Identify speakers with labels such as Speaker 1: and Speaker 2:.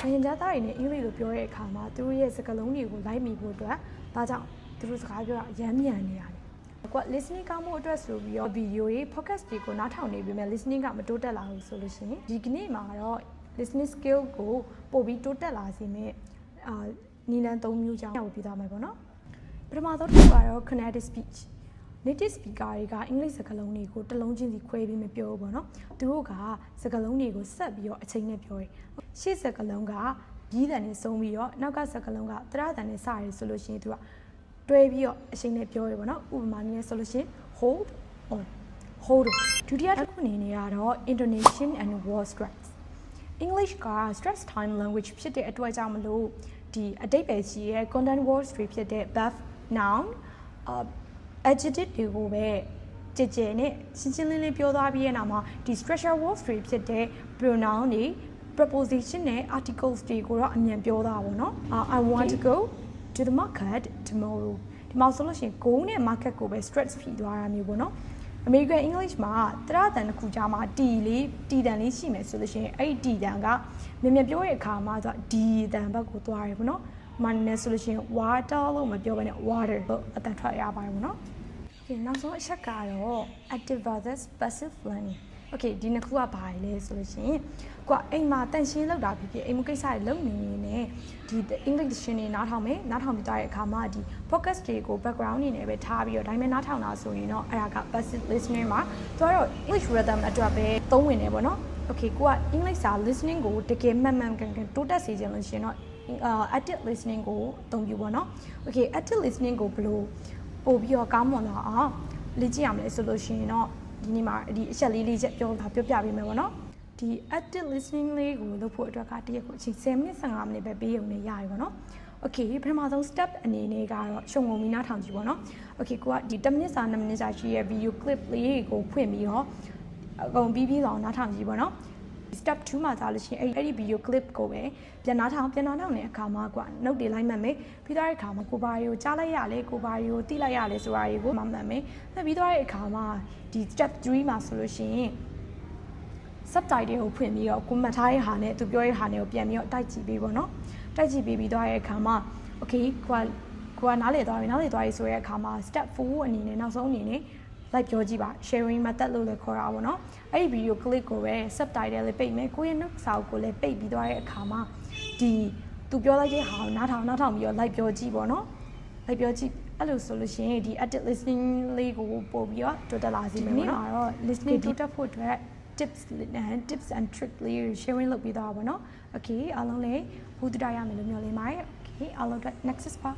Speaker 1: နိုင်ငံခြားသားတွေနဲ့အင်္ဂလိပ်လိုပြောတဲ့အခါမှာသူတို့ရဲ့စကားလုံးတွေကိုလိုက်မိဖို့အတွက်ဒါကြောင့်သူတို့စကားပြောတာအယမ်းမြန်နေရတယ်။ကွာ listening ကောင်းမှုအတွက်ဆိုပြီးတော့ဗီဒီယိုတွေ podcast တွေကိုနားထောင်နေပြီမဲ့ listening ကမတိုးတက်လာဘူးဆိုလို့ရှိရင်ဒီကနေ့မှာတော့ listening skill ကိုပို့ပြီးတိုးတက်လာစေမယ့်နည်းလမ်း၃မျိုးကြောင့်ပြသွားမှာပေါ့နော်။ပထမဆုံးတစ်ခုကတော့ kinetic speech native speaker တွေကအင်္ဂလိပ်စကားလုံးတွေကိုတစ်လုံးချင်းစီခွဲပြီးမပြောဘူးပေါ့နော်သူတို့ကစကားလုံးတွေကိုဆက်ပြီးတော့အချိန်နဲ့ပြောတယ်ရှေ့စကားလုံးကကြီးတန်နဲ့ဆုံးပြီးတော့နောက်ကစကားလုံးကသရတန်နဲ့စရဲဆိုလို့ရှိရင်သူကတွဲပြီးတော့အချိန်နဲ့ပြောရပေါ့နော်ဥပမာနည်းနဲ့ဆိုလို့ရှိရင် hold on hold on ဒုတိယတစ်ခုအနေနဲ့ကတော့ intonation and word stress English က stress time language ဖြစ်တဲ့အတွက်ကြောင့်မလို့ဒီအတိတ်ပဲရှိရဲ့ content words တွေဖြစ်တဲ့ verb noun adjective တွေကိုပဲကြည်ကြဲနဲ့ရှင်းရှင်းလင်းလင်းပြောသွားပြီးရဲ့နောက်မှာဒီ structure words တွေဖြစ်တဲ့ pronoun တွေ preposition နဲ့ articles တွေကိုတော့အမြန်ပြောသားပါတော့။ I want to go to the market tomorrow ဒီမှာဆိုလို့ရှိရင် go နဲ့ market ကိုပဲ stress ဖြီးသွားတာမျိုးပေါ့နော်။ American English မှာတရတန်တစ်ခုကြားမှာတီတန်လေးရှိမယ်ဆိုလို့ရှိရင်အဲ့ဒီတီတန်ကမြန်ပြောတဲ့အခါမှာဆိုဒီတန်ဘက်ကိုသွားရပေါ့နော်။မှန်တယ်ဆိုလို့ရှိရင် water လို့မပြောဘဲနဲ့ water လို့အတန်ထွက်ရပါတယ်ပေါ့နော်။နောက်ဆုံးအချက်ကတော့ active versus passive learning okay ဒီနှစ်ခုကဘာလဲဆိုလို့ရှိရင်ကိုကအိမ်မှာတန်ရှင်းလောက်တာဖြစ်ဖြစ်အိမ်မကိစ္စတွေလုပ်နေနေဒီ English ရှင်တွေနားထောင်မယ်နားထောင်ပြီးသွားတဲ့အခါမှာဒီ podcast တွေကို background အနေနဲ့ပဲထားပြီးတော့ဒါပေမဲ့နားထောင်တာဆိုရင်တော့အဲ့ဒါက passive listening မှာသူကတော့ English rhythm အတွက်ပဲသုံးဝင်နေပေါ့နော် okay ကိုက English စာ listening ကိုတကယ်မှန်ကန်တိုးတက်စေချင်လို့ရှိရင်တော့active listening ကိုအသုံးပြုပေါ့နော် okay active listening ကိုဘယ်လိုပို့ပြီးတော့ကောင်းမွန်လာအောင်လေ့ကျင့်ရမယ်ဆိုလို့ရှိရင်တော့ဒီနေ့မှာဒီအချက်လေးချက်ပြောပြပေးမယ်ပေါ့နော်ဒီ active listening လေးကိုလုပ်ဖို့အတွက်ကတရက်ကိုအချိန်10မိနစ်15မိနစ်ပဲပေးရုံနဲ့ရပြီပေါ့နော် okay ပထမဆုံး step အနေနဲ့ကတော့ရှုံငုံပြီးနားထောင်ကြည့်ပေါ့နော် okay ကိုကဒီ10မိနစ်စာ2မိနစ်စာရှိရဲ့ video clip လေးကိုဖွင့်ပြီးတော့အကုန်ပြီးအောင်နားထောင်ကြည့်ပေါ့နော်step 2မှာသာလို့ရှိရင်အဲ့ဒီ video clip ကိုပဲပြန်နားထောင်တဲ့အခါမှာကွာ note တွေလိုက်မှတ်မယ်ပြီးသွားတဲ့အခါမှာကိုဘာတွေကိုကြားလိုက်ရလဲကိုဘာတွေကိုသိလိုက်ရလဲဆိုတာတွေကိုမှတ်မယ်နောက်ပြီးသွားတဲ့အခါမှာဒီ step 3မှာဆိုလို့ရှိရင် subtitle ကိုဖွင့်ပြီးတော့ကိုမှတ်ထားတဲ့ဟာနဲ့သူပြောတဲ့ဟာနဲ့ကိုပြန်ပြီးတော့တိုက်ကြည့်ပေးပေါ့နော်တိုက်ကြည့်ပေးပြီးသွားတဲ့အခါမှာ okay ကိုကနားလည်သွားပြီဆိုတဲ့အခါမှာ step 4အနေနဲ့နောက်ဆုံးအနေနဲ့လိုက်ပြောကြည့်ပါ sharing method လို့လည်းခေါ်တာပေါ့နော်အဲ့ဒီ video clip ကိုပဲ subtitle လေးပိတ်မယ်ကိုယ့်ရဲ့နှုတ်စာကိုလည်းပိတ်ပြီးသွားတဲ့အခါမှာဒီသူပြောလိုက်တဲ့ဟာကိုနားထောင်ပြီးတော့လိုက်ပြောကြည့်ပေါ့နော်လိုက်ပြောကြည့်အဲ့လိုဆိုလို့ရှိရင်ဒီ active listening လေးကိုပို့ပြီးတော့တိုးတက်လာစေမယ်ပေါ့နော်ဒီမှာတော့ listening တိုးတက်ဖို့အတွက် tips and trick လေး sharing လုပ်ပြီးသားပါပေါ့နော် okay အားလုံးလည်းဘုဒ္ဓရမယ်လို့မျှော်လင့်ပါတယ် okay အားလုံးအတွက် next ပါ